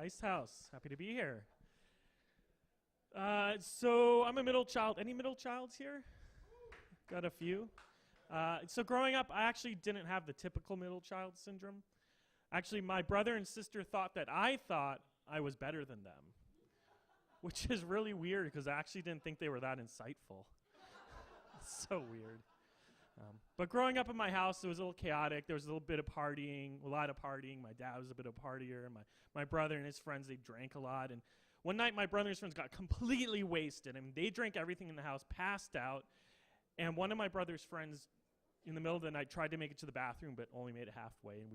nice house. Happy to be here. So I'm a middle child. Any middle childs here? Got a few. So growing up, I actually didn't have the typical middle child syndrome. Actually, my brother and sister thought I was better than them, which is really weird because I actually didn't think they were that insightful. It's so weird. But growing up in my house, it was a little chaotic. There was a little bit of partying, a lot of partying. My dad was a bit of a partier. My brother and his friends, they drank a lot. And one night, my brother and his friends got completely wasted. I mean, they drank everything in the house, passed out. And one of my brother's friends, in the middle of the night, tried to make it to the bathroom, but only made it halfway. And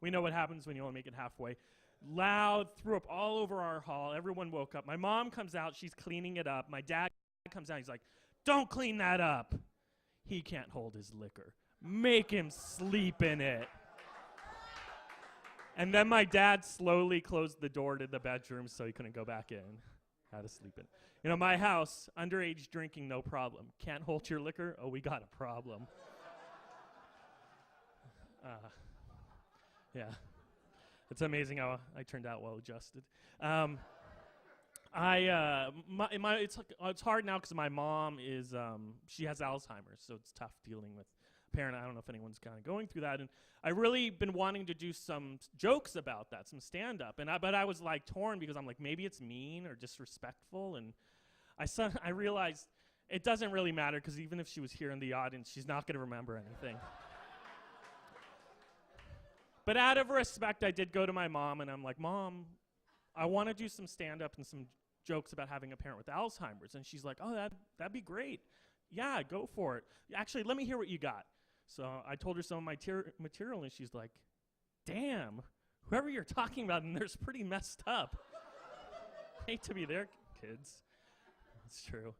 we know what happens when you only make it halfway. Loud, threw up all over our hall. Everyone woke up. My mom comes out. She's cleaning it up. My dad comes out. He's like, "Don't clean that up. He can't hold his liquor. Make him sleep in it." And then my dad slowly closed the door to the bedroom so he couldn't go back in. Had to sleep in. You know, my house, underage drinking, no problem. Can't hold your liquor? Oh, we got a problem. Yeah. It's amazing how I turned out well adjusted. It's hard now because my mom she has Alzheimer's, so it's tough dealing with a parent. I don't know if anyone's kind of going through that, and I really been wanting to do some jokes about that, some stand-up, but I was like torn because I'm like, maybe it's mean or disrespectful, and I realized it doesn't really matter because even if she was here in the audience, she's not going to remember anything. But out of respect, I did go to my mom, and I'm like, "Mom, I want to do some stand-up and some jokes about having a parent with Alzheimer's." And she's like, "Oh, that'd be great. Yeah, go for it. Actually, let me hear what you got." So I told her some of my material, and she's like, "Damn, whoever you're talking about in there's pretty messed up." Hate to be their kids. That's true.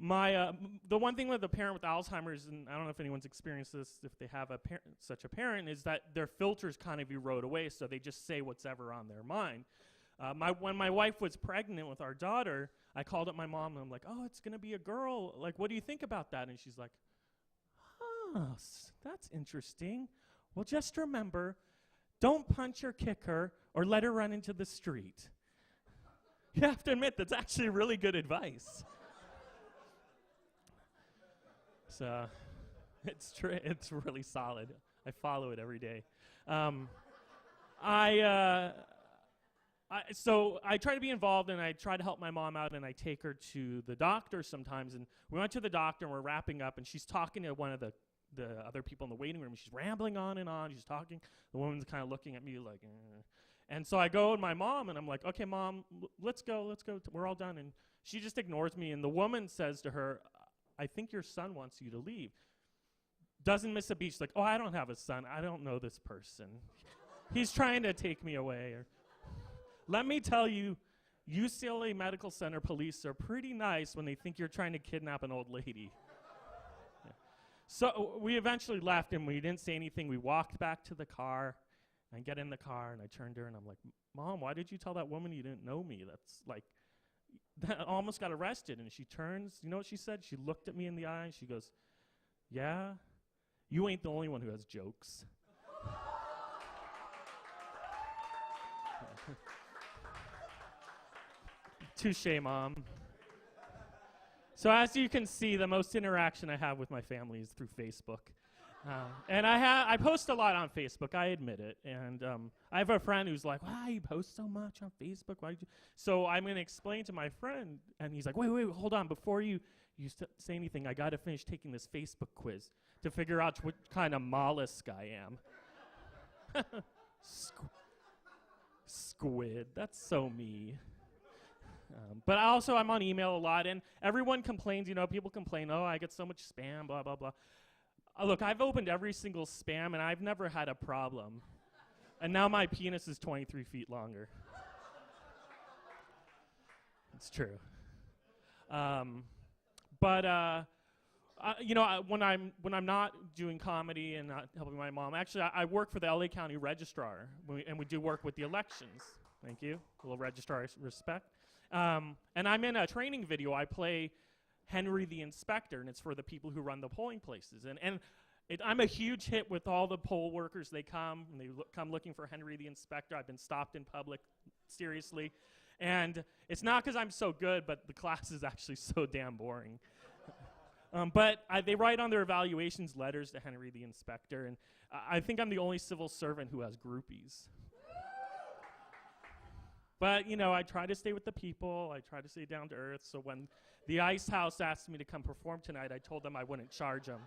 The one thing with a parent with Alzheimer's, and I don't know if anyone's experienced this, if they have such a parent, is that their filters kind of erode away, so they just say what's ever on their mind. When my wife was pregnant with our daughter, I called up my mom, and I'm like, "Oh, it's going to be a girl. Like, what do you think about that?" And she's like, "Oh, that's interesting. Well, just remember, don't punch or kick her or let her run into the street." You have to admit, that's actually really good advice. So it's really solid. I follow it every day. So I try to be involved, and I try to help my mom out, and I take her to the doctor sometimes. And we went to the doctor, and we're wrapping up, and she's talking to one of the other people in the waiting room. She's rambling on and on. She's talking. The woman's kind of looking at me like, eh. And so I go with my mom, and I'm like, "Okay, Mom, let's go. We're all done." And she just ignores me, and the woman says to her, "I think your son wants you to leave." Doesn't miss a beat. She's like, "Oh, I don't have a son. I don't know this person. He's trying to take me away." Let me tell you, UCLA Medical Center police are pretty nice when they think you're trying to kidnap an old lady. Yeah. So we eventually left, and we didn't say anything. We walked back to the car, and get in the car, and I turned to her, and I'm like, "Mom, why did you tell that woman you didn't know me? That's like, that almost got arrested." And she turns, you know what she said? She looked at me in the eye, and she goes, "Yeah, you ain't the only one who has jokes." Touché, Mom. So as you can see, the most interaction I have with my family is through Facebook. And I post a lot on Facebook, I admit it. And I have a friend who's like, "Wow, you post so much on Facebook. Why did you?" So I'm going to explain to my friend, and he's like, wait, hold on. Before you say anything, I got to finish taking this Facebook quiz to figure out what kind of mollusk I am. Squid, that's so me. But also, I'm on email a lot, and everyone complains, people complain, "Oh, I get so much spam, blah, blah, blah." Look, I've opened every single spam, and I've never had a problem. And now my penis is 23 feet longer. It's true. When I'm not doing comedy and not helping my mom, actually, I work for the LA County Registrar, and we do work with the elections. Thank you. A little registrar respect. And I'm in a training video. I play Henry the Inspector, and it's for the people who run the polling places. And I'm a huge hit with all the poll workers. They come, and they come looking for Henry the Inspector. I've been stopped in public, seriously. And it's not because I'm so good, but the class is actually so damn boring. But they write on their evaluations letters to Henry the Inspector, and I think I'm the only civil servant who has groupies. But, you know, I try to stay with the people. I try to stay down to earth. So when the Ice House asked me to come perform tonight, I told them I wouldn't charge them.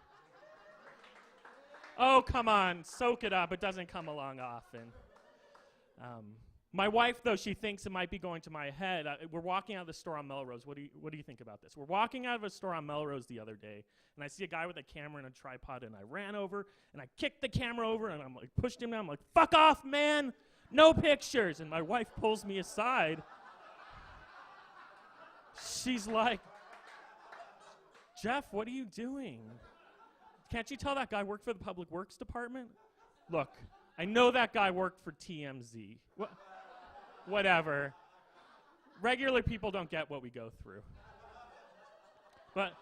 Oh, come on, soak it up. It doesn't come along often. My wife, though, she thinks it might be going to my head. We're walking out of the store on Melrose. What do you think about this? We're walking out of a store on Melrose the other day, and I see a guy with a camera and a tripod, and I ran over, and I kicked the camera over, and I'm like, pushed him down. I'm like, fuck off, man. No pictures. And my wife pulls me aside. She's like, Jeff, what are you doing? Can't you tell that guy worked for the Public Works Department? Look, I know that guy worked for TMZ. Whatever. Regular people don't get what we go through. But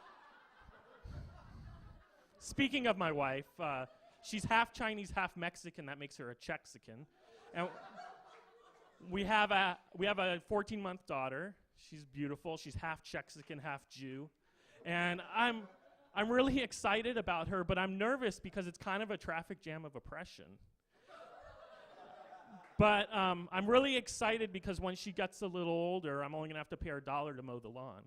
speaking of my wife, she's half Chinese, half Mexican. That makes her a Chexican. And we have a 14-month daughter. She's beautiful. She's half Chexican, half Jew. And I'm really excited about her, but I'm nervous because it's kind of a traffic jam of oppression. But I'm really excited because when she gets a little older, I'm only going to have to pay her $1 to mow the lawn.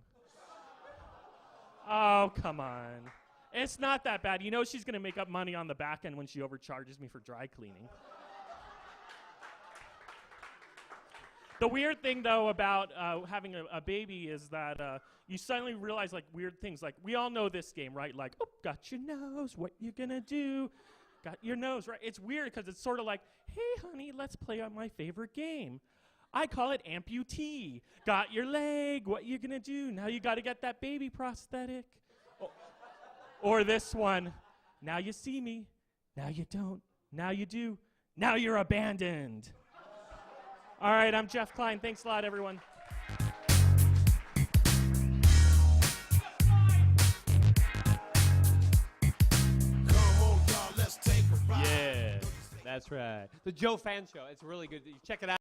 Oh, come on. It's not that bad. You know she's going to make up money on the back end when she overcharges me for dry cleaning. The weird thing, though, about having a baby is that you suddenly realize, like, weird things. Like, we all know this game, right? Like, oh, got your nose, what you gonna do? Got your nose, right? It's weird because it's sort of like, hey, honey, let's play on my favorite game. I call it amputee. Got your leg, what you gonna do? Now you got to get that baby prosthetic. Or this one, now you see me, now you don't, now you do, now you're abandoned. All right, I'm Jeff Klein. Thanks a lot, everyone. Yeah, that's right. The Joe Fan Show. It's really good. Check it out.